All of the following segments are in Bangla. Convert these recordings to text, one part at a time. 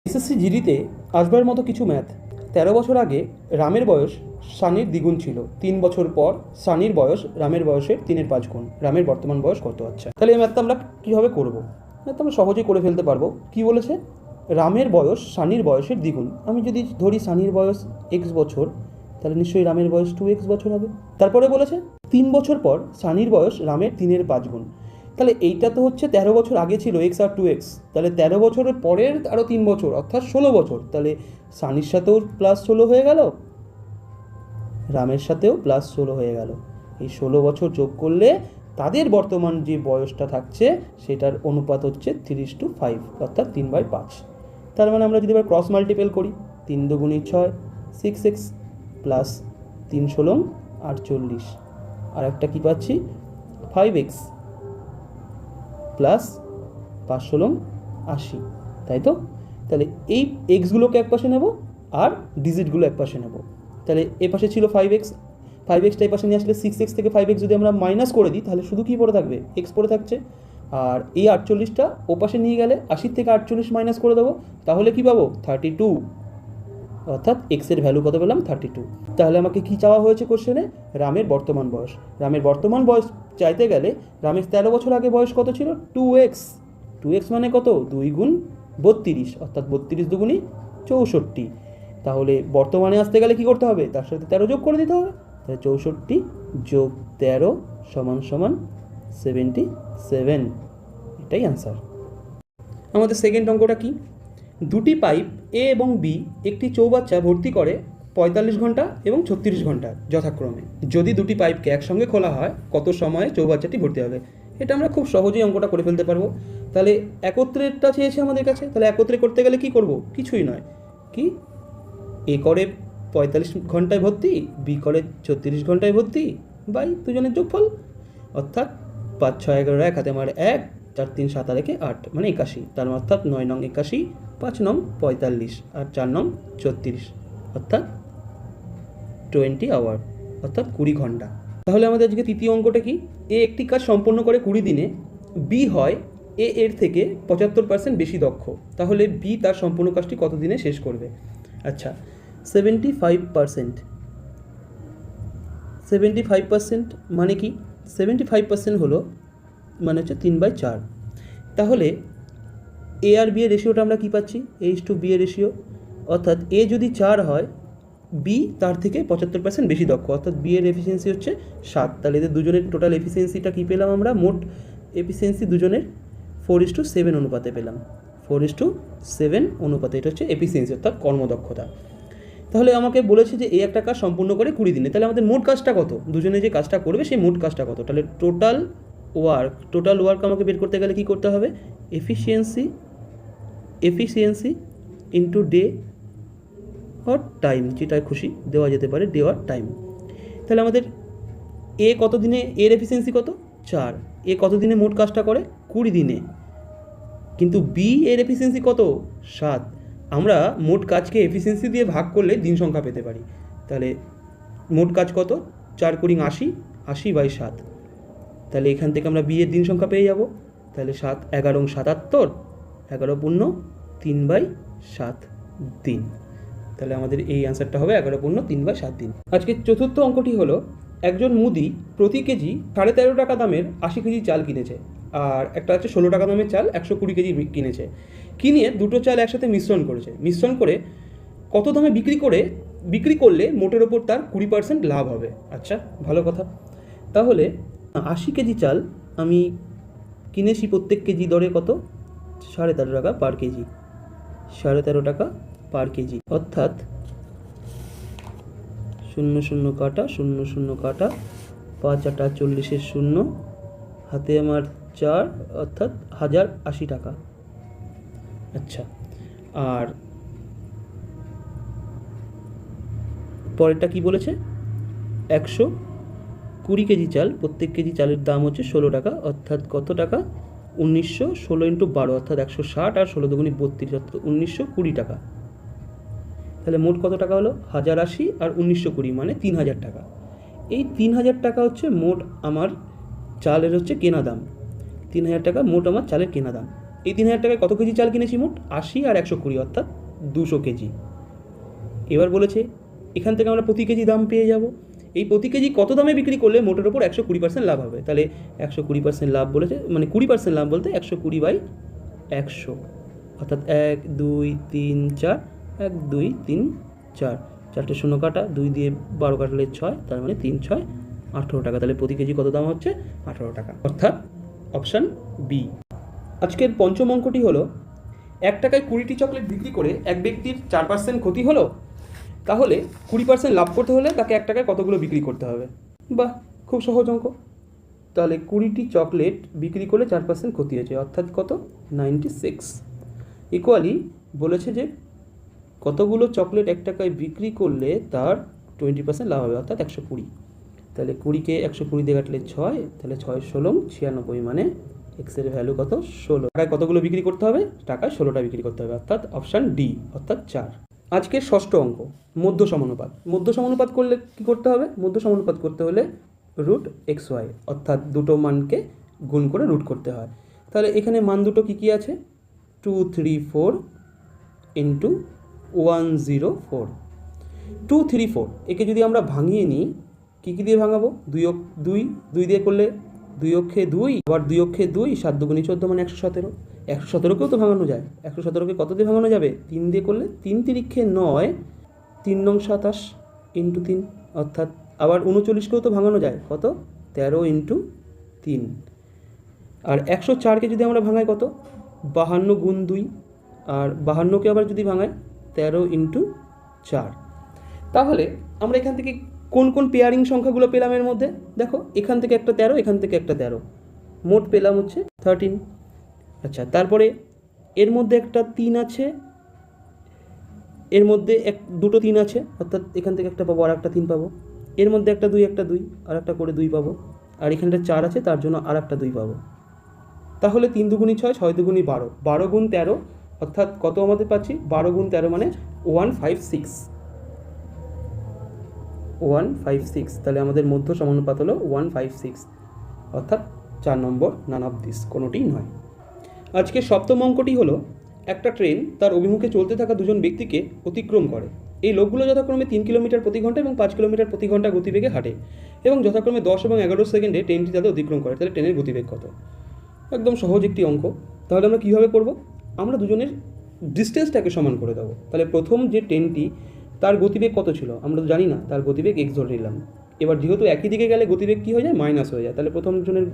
এসএসসি জিডিতে আসবার মতো কিছু ম্যাথ। 13 বছর আগে রামের বয়স সানির দ্বিগুণ ছিল, 3 বছর পর সানির বয়স রামের বয়সের 3-এর 5 গুণ। রামের বর্তমান বয়স কত? আচ্ছা, তাহলে এই ম্যাথটা আমরা কীভাবে করবো? ম্যাথটা আমরা সহজেই করে ফেলতে পারবো। কি বলেছে? রামের বয়স সানির বয়সের দ্বিগুণ। আমি যদি ধরি সানির বয়স x বছর, তাহলে নিশ্চয়ই রামের বয়স 2x বছর হবে। তারপরে বলেছে 3 বছর পর সানির বয়স রামের 3-এর 5 গুণ। তাহলে এইটা তো হচ্ছে 13 বছর আগে ছিল x আর 2x, তাহলে 13 বছরের পরের আরও 3 বছর অর্থাৎ 16 বছর। তাহলে সানির সাথেও +16 হয়ে গেল, রামের সাথেও +16 হয়ে গেল। এই 16 বছর যোগ করলে তাদের বর্তমান যে বয়সটা থাকছে সেটার অনুপাত হচ্ছে 3:5 অর্থাৎ 3/5। তার মানে আমরা যদি এবার ক্রস মাল্টিপল করি, 3 দুগুণে 6 6x প্লাস 3 ষোলং 48, আর একটা কী পাচ্ছি 5x প্লাস 5 ষোলং 80, তাই তো? তাহলে এই এক্সগুলোকে এক পাশে নেব আর ডিজিটগুলো এক পাশে নেব। তাহলে এ পাশে ছিল 5xটা এই পাশে নিয়ে আসলে 6x থেকে 5x যদি আমরা মাইনাস করে দিই তাহলে শুধু কী পড়ে থাকবে? এক্স পড়ে থাকছে। আর এই 48টা ও পাশে নিয়ে গেলে 80 থেকে 48 মাইনাস করে দেবো, তাহলে কি পাবো? 32, অর্থাৎ এক্সের ভ্যালু কত পেলাম? 32। তাহলে আমাকে কি চাওয়া হয়েছে কোশ্চেনে? রামের বর্তমান বয়স। রামের বর্তমান বয়স চাইতে গেলে রামের 13 বছর আগে বয়স কত ছিল? 2x মানে কত? 2 গুণ 32, অর্থাৎ 32 দুগুণই 64। তাহলে বর্তমানে আসতে গেলে কি করতে হবে? তার সাথে 13 যোগ করে দিতে হবে। তাহলে 64 যোগ 13 সমান সমান 77। এটাই অ্যান্সার। আমাদের সেকেন্ড অঙ্কটা কি? দুটি পাইপ এ এবং বি একটি চৌবাচ্চা ভর্তি করে 45 ঘন্টা এবং 36 ঘন্টা যথাক্রমে। যদি দুটি পাইপকে একসঙ্গে খোলা হয় কত সময়ে চৌবাচ্চাটি ভর্তি হবে? এটা আমরা খুব সহজেই অঙ্কটা করে ফেলতে পারবো। তাহলে একত্রেরটা চেয়েছে আমাদের কাছে, তাহলে একত্রে করতে গেলে কি করব? কিছুই নয়, কি এ করে 45 ঘন্টায় ভর্তি, বি করে 36 ঘন্টায় ভর্তি, বাই দুজনের যোগফল, অর্থাৎ 5 6 11 1 হাতে আমার 1, 4 3 7 আর 8 মানে 81। তার অর্থাৎ 9 নং 81, 5 নং 45 আর 4 নং 34, অর্থাৎ 20 আওয়ার, অর্থাৎ 20 ঘন্টা। তাহলে আমাদের আজকে তৃতীয় অঙ্কটা কি? এ একটি কাজ সম্পন্ন করে 20 দিনে, বি হয় এ এর থেকে 75% বেশি দক্ষ, তাহলে বি তার সম্পূর্ণ কাজটি কত দিনে শেষ করবে? আচ্ছা, 75% মানে কি? 75% হলো মানে হচ্ছে 3/4। তাহলে এ আর বি এর রেশিওটা আমরা কি পাচ্ছি? A/B এর রেশিও, অর্থাৎ এ যদি 4 হয়, বি তার থেকে 75% বেশি দক্ষ, অর্থাৎ বি এর এফিসিয়েন্সি হচ্ছে 7। তাহলে এদের দুজনের টোটাল এফিসিয়েন্সিটা কী পেলাম আমরা? মোট এফিসিয়েন্সি দুজনের 4:7 অনুপাতে পেলাম। 4:7 অনুপাতে, এটা হচ্ছে এফিসিয়েন্সি অর্থাৎ কর্মদক্ষতা। তাহলে আমাকে বলেছে যে এই একটা কাজ সম্পূর্ণ করে 20 দিনে, তাহলে আমাদের মোট কাজটা কত? দুজনে যে কাজটা করবে সেই মোট কাজটা কত? তাহলে টোটাল ওয়ার্ক আমাকে বের করতে গেলে কী করতে হবে? Efficiency into day or time, যেটা খুশি দেওয়া যেতে পারে, ডে অর টাইম। তাহলে আমাদের এ কত দিনে, এর এফিসিয়েন্সি কত? 4। এ কত দিনে মোট কাজটা করে? 20 দিনে। কিন্তু বি এর এফিসিয়েন্সি কত? 7। আমরা মোট কাজকে এফিসিয়েন্সি দিয়ে ভাগ করলে দিন সংখ্যা পেতে পারি। তাহলে মোট কাজ কত? 4 × 80, 80/7। তাহলে এখান থেকে আমরা বি এর দিন সংখ্যা পেয়ে যাব। তাহলে 7 11 77, 11 পূর্ণ 3/7 দিন। তাহলে আমাদের এই অ্যান্সারটা হবে 11 পূর্ণ 3/7 দিন। আজকে চতুর্থ অঙ্কটি হলো, একজন মুদি প্রতি কেজি 13.5 টাকা দামের 80 কেজি চাল কিনেছে, আর একটা হচ্ছে 16 টাকা দামের চাল 120 কেজি কিনেছে। কিনে দুটো চাল একসাথে মিশ্রণ করে কত দামে বিক্রি করলে মোটের ওপর তার 20% লাভ হবে? আচ্ছা, ভালো কথা। তাহলে 80 কেজি চাল আমি কিনেছি প্রত্যেক কেজি দরে কত? 13.5 টাকা পার কেজি, 13.5 টাকা পার কেজি, অর্থাৎ 0 0 কাটা 0 0 কাটা 5 8 40 0, হাতে আমার 4, অর্থাৎ 1080 টাকা। আচ্ছা, আর পরেরটা কি বলেছে? 120 কেজি চাল, প্রত্যেক কেজি চালের দাম হচ্ছে 16 টাকা, অর্থাৎ কত টাকা? 1916 × 12, অর্থাৎ 160, আর 16 দুগুণে 32, অর্থাৎ 1920 টাকা। তাহলে মোট কত টাকা হলো? 1080 আর 1920 মানে 3000 টাকা। এই 3000 টাকা হচ্ছে মোট আমার চালের হচ্ছে কেনা দাম। 3000 টাকা মোট আমার চালের কেনা দাম। এই 3,000 টাকায় কত কেজি চাল কিনেছি মোট? 80 আর 120 অর্থাৎ 200 কেজি। এবার বলেছে এখান থেকে আমরা প্রতি কেজি দাম পেয়ে যাব। এই প্রতি কেজি কত দামে বিক্রি করলে মোটের ওপর 120% লাভ হবে। তাহলে 120% লাভ বলেছে, মানে 20% লাভ বলতে 120/100 অর্থাৎ 1 2 3 4 1 2 3 4 চারটে শূন্য কাটা, 2 দিয়ে 12 কাটলে 6, তার মানে 3 6 18 টাকা। তাহলে প্রতি কেজি কত দাম হচ্ছে? 18 টাকা, অর্থাৎ অপশান বি। আজকের পঞ্চম অঙ্কটি হলো 1 টাকায় 20টি চকলেট বিক্রি করে এক ব্যক্তির 4% ক্ষতি হলো, তাহলে 20% লাভ করতে হলে তাকে 1 টাকায় কতগুলো বিক্রি করতে হবে? বাহ, খুব সহজ অঙ্ক। তাহলে 20টি চকলেট বিক্রি করলে 4% ক্ষতি হয়েছে, অর্থাৎ কত? 96। ইকুয়ালি বলেছে যে কতগুলো চকলেট 1 টাকায় বিক্রি করলে তার 20% লাভ হবে, অর্থাৎ 120। তাহলে 20কে 120 দিয়ে কাটলে 6, তাহলে 6 16 96, মানে এক্সের ভ্যালু কত? 16। টাকায় কতগুলো বিক্রি করতে হবে? টাকায় 16টা বিক্রি করতে হবে, অর্থাৎ অপশান ডি, অর্থাৎ 4। আজকের ষষ্ঠ অঙ্ক মধ্য সমানুপাত। মধ্য সমানুপাত করলে কি করতে হবে? মধ্য সমানুপাত করতে হলে রুট এক্স ওয়াই, অর্থাৎ দুটো মানকে গুণ করে রুট করতে হয়। তাহলে এখানে মান দুটো কী কী আছে? 2 3 4 ইন্টু 1 0 4। 2 3 4 একে যদি আমরা ভাঙিয়ে নিই, কী কী দিয়ে ভাঙাবো? 2 দিয়ে করলে 2 অক্ষে 2, আবার 2 অক্ষে 2, 7 দুগুণে 14, মানে 117। 117কেও তো ভাঙানো যায়। 117কে কত দিয়ে ভাঙানো যাবে? 3 দিয়ে করলে 3 তিরিক্ষে 9, 3 9 27 ইন্টু 3, অর্থাৎ আবার 39কেও তো ভাঙানো যায়। কত? 13 ইন্টু 3। আর 104কে যদি আমরা ভাঙাই কত? 52 গুণ 2, আর 52কে আবার যদি ভাঙাই 13 ইন্টু 4। তাহলে আমরা এখান থেকে কোন কোন পেয়ারিং সংখ্যাগুলো পেলাম এর মধ্যে? দেখো, এখান থেকে একটা 13, এখান থেকে একটা 13, মোট পেলাম হচ্ছে 13। আচ্ছা, তারপরে এর মধ্যে একটা 3 আছে, এর মধ্যে দুটো 3 আছে, অর্থাৎ এখান থেকে একটা পাবো আর একটা 3 পাবো। এর মধ্যে একটা 2 আর একটা করে 2 পাবো, আর এখানটা 4 আছে, তার জন্য আর একটা 2 পাবো। তাহলে 3 দুগুণি 6, 6 দুগুণি 12, 12 গুণ 13, অর্থাৎ কত আমাদের পাচ্ছি? 12 গুণ 13 মানে 156। 156, তাহলে আমাদের মধ্য সমানুপাত হলো 156, অর্থাৎ 4 নম্বর, নান অফ দিস, কোনোটিই নয়। আজকে সপ্তম অঙ্কটি হলো একটা ট্রেন তার অভিমুখে চলতে থাকা দুজন ব্যক্তিকে অতিক্রম করে। এই লোকগুলো যথাক্রমে 3 কিলোমিটার প্রতি ঘন্টা এবং 5 কিলোমিটার প্রতি ঘন্টা গতিবেগে হাঁটে এবং যথাক্রমে 10 এবং 11 সেকেন্ডে ট্রেনটি তাদের অতিক্রম করে। তাহলে ট্রেনের গতিবেগ কত? একদম সহজ একটি অঙ্ক। তাহলে আমরা কীভাবে করব? আমরা দুজনের ডিস্টেন্সটাকে সমান করে দেবো। তাহলে প্রথম যে ট্রেনটি, তার গতিবেগ কত ছিল আমরা তো জানি না, তার গতিবেগ এক্স ধরে নিলাম। এবার যেহেতু একই দিকে গেলে গতিবেগ কী হয়ে যায়? মাইনাস হয়ে যায়। তাহলে প্রথম জনের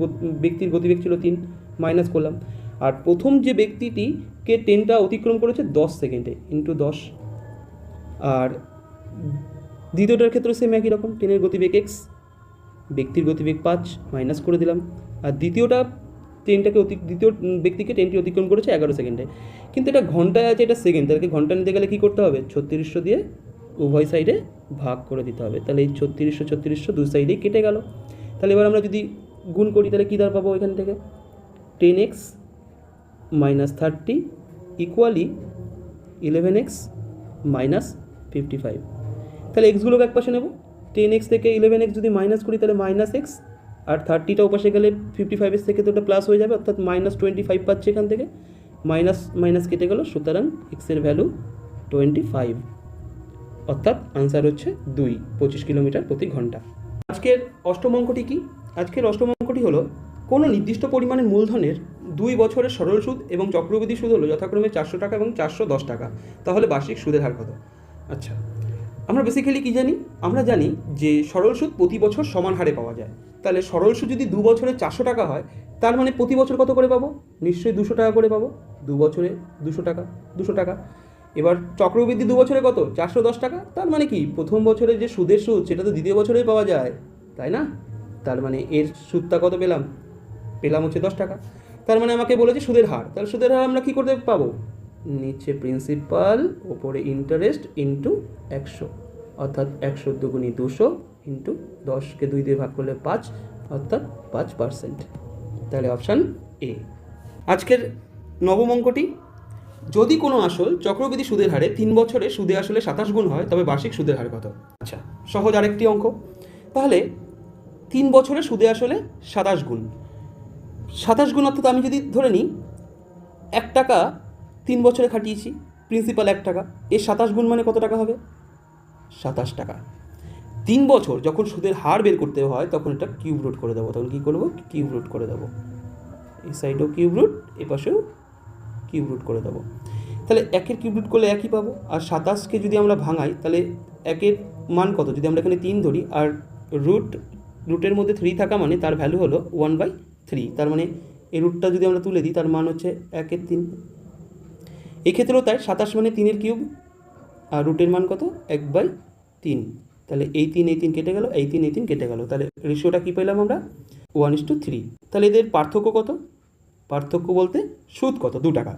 ব্যক্তির গতিবেগ ছিল 3, মাইনাস করলাম। আর প্রথম যে ব্যক্তিটিকে ট্রেনটা অতিক্রম করেছে 10 সেকেন্ডে, ইন্টু 10। আর দ্বিতীয়টার ক্ষেত্রে সেম একই রকম, ট্রেনের গতিবেগ এক্স, ব্যক্তির গতিবেগ 5, মাইনাস করে দিলাম। আর দ্বিতীয় ব্যক্তিকে ট্রেনটি অতিক্রম করেছে 11 সেকেন্ডে। কিন্তু এটা ঘন্টায় আছে, এটা সেকেন্ড, তাদেরকে ঘন্টা নিতে গেলে কী করতে হবে? 3600 দিয়ে উভয় সাইডে ভাগ করে দিতে হবে। তাহলে এই 3600 দুই সাইডেই কেটে গেল। তাহলে এবার আমরা যদি গুণ করি, তাহলে কী দাঁড় পাবো এখান থেকে? 10x minus 30 equally 11x minus 55। তাহলে এক্সগুলোকে এক পাশে নেব। 10x থেকে 11x যদি মাইনাস করি, তাহলে মাইনাস এক্স, আর 30টা ওপাশে গেলে 55 থেকে তো ওটা প্লাস হয়ে যাবে, অর্থাৎ মাইনাস 25 পাচ্ছে এখান থেকে। মাইনাস মাইনাস কেটে গেল, সুতরাং এক্সের ভ্যালু 25, অর্থাৎ আনসার হচ্ছে 2, 25 কিলোমিটার প্রতি ঘন্টা। আজকের অষ্টম অঙ্কটি কি? আজকের অষ্টম অঙ্কটি হলো কোনো নির্দিষ্ট পরিমাণের মূলধনের 2 বছরের সরল সুদ এবং চক্রবৃদ্ধি সুদ হলো যথাক্রমে 400 টাকা এবং 410 টাকা, তাহলে বার্ষিক সুদের হার কত? আচ্ছা, আমরা বেসিক্যালি কী জানি? আমরা জানি যে সরল সুদ প্রতি বছর সমান হারে পাওয়া যায়। তাহলে সরল সুদ যদি 2 বছরে 400 টাকা হয়, তার মানে প্রতি বছর কত করে পাবো? নিশ্চয়ই 200 টাকা করে পাবো। 2 বছরে 200 টাকা। এবার চক্রবৃদ্ধি 2 বছরে কত? 410 টাকা। তার মানে কি প্রথম বছরে যে সুদের সুদ, সেটা তো দ্বিতীয় বছরেই পাওয়া যায়, তাই না? তার মানে এর সুদটা কত পেলাম হচ্ছে 10 টাকা। তার মানে আমাকে বলেছে সুদের হার। তাহলে সুদের হার আমরা কী করতে পাবো? নিচে প্রিন্সিপাল, ওপরে ইন্টারেস্ট ইন্টু 100, অর্থাৎ 100 দুগুণি 200 ইন্টু 10কে 2 দিয়ে ভাগ করলে 5, অর্থাৎ 5%। তাহলে অপশান এ। আজকের নবম অঙ্কটি, যদি কোনো আসল চক্রবৃদ্ধি সুদের হারে 3 বছরে সুদে আসলে 27 গুণ হয়, তবে বার্ষিক সুদের হার কত? আচ্ছা, সহজ আরেকটি অঙ্ক। তাহলে 3 বছরে সুদে আসলে 27 গুণ, 27 গুণ, অর্থাৎ আমি যদি ধরে নিই 1 টাকা 3 বছরে খাটিয়েছি, প্রিন্সিপাল 1 টাকা, এর 27 গুণ মানে কত টাকা হবে? 27 টাকা। 3 বছর যখন সুদের হার বের করতে হয় তখন এটা কিউব রুট করে দেবো। তখন কী করবো? কিউব রুট করে দেবো। এই সাইডেও কিউব রুট, এ পাশেও কিউব রুট করে দেবো। তাহলে 1-এর কিউব রুট করলে 1ই পাবো। আর 27কে যদি আমরা ভাঙাই তাহলে 1-এর মান কত? যদি আমরা এখানে 3 ধরি আর রুটের মধ্যে 3 থাকা মানে তার ভ্যালু হলো 1/3। তার মানে এই রুটটা যদি আমরা তুলে দিই তার মান হচ্ছে 1-এর 3। এই ক্ষেত্রেও তাই, 27 মানে 3-এর কিউব, আর রুটের মান কত? 1/3। তাহলে এই 3 কেটে গেল, এই 3 কেটে গেল। তাহলে রেশিওটা কী পেলাম আমরা? 1:3। তাহলে এদের পার্থক্য কত? পার্থক্য বলতে সুদ কত? 2 টাকা।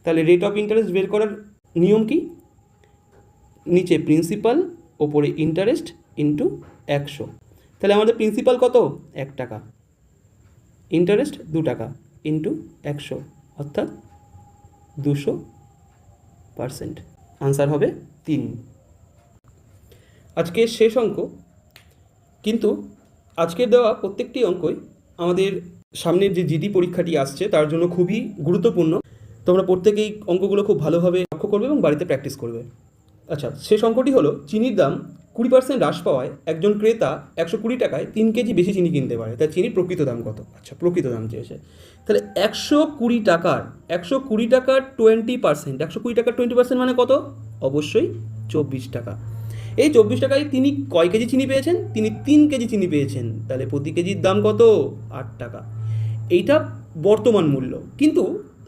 তাহলে রেট অফ ইন্টারেস্ট বের করার নিয়ম কি? নিচে প্রিন্সিপাল, ওপরে ইন্টারেস্ট ইন্টু 100। তাহলে আমাদের প্রিন্সিপাল কত? 1 টাকা, ইন্টারেস্ট 2 টাকা ইন্টু 100, অর্থাৎ 200%। আনসার হবে 3। আজকের শেষ অঙ্ক, কিন্তু আজকের দেওয়া প্রত্যেকটি অঙ্কই আমাদের সামনের যে জিডি পরীক্ষাটি আসছে তার জন্য খুবই গুরুত্বপূর্ণ। তোমরা প্রত্যেকেই অঙ্কগুলো খুব ভালোভাবে লক্ষ্য করবে এবং বাড়িতে প্র্যাকটিস করবে। আচ্ছা, শেষ অঙ্কটি হলো চিনির দাম 20% হ্রাস পাওয়ায় একজন ক্রেতা 120 টাকায় 3 কেজি বেশি চিনি কিনতে পারে। তাই চিনির প্রকৃত দাম কত? আচ্ছা, প্রকৃত দাম চেয়েছে। তাহলে 120 টাকার 20% 120 টাকার 20% মানে কত? অবশ্যই 24 টাকা। এই 24 টাকায় তিনি কয় কেজি চিনি পেয়েছেন? তিনি 3 কেজি চিনি পেয়েছেন। তাহলে প্রতি কেজির দাম কত? 8 টাকা। এইটা বর্তমান মূল্য, কিন্তু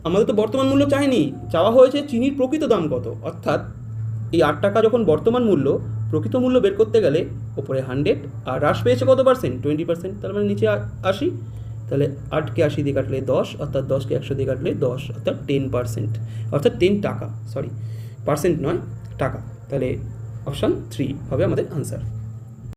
আমাদের তো বর্তমান মূল্য চাইনি, চাওয়া হয়েছে চিনির প্রকৃত দাম কত। অর্থাৎ এই 8 টাকা যখন বর্তমান মূল্য, প্রকৃত মূল্য বের করতে গেলে ওপরে 100 আর হ্রাস পেয়েছে কত পার্সেন্ট? 20%। তার মানে নিচে 80। তাহলে 8কে 80 দিয়ে কাটলে 10, অর্থাৎ 10কে 100 দিয়ে কাটলে 10, অর্থাৎ 10%, অর্থাৎ 10 টাকা, সরি পার্সেন্ট নয়, টাকা। তাহলে অপশান 3 হবে আমাদের আনসার।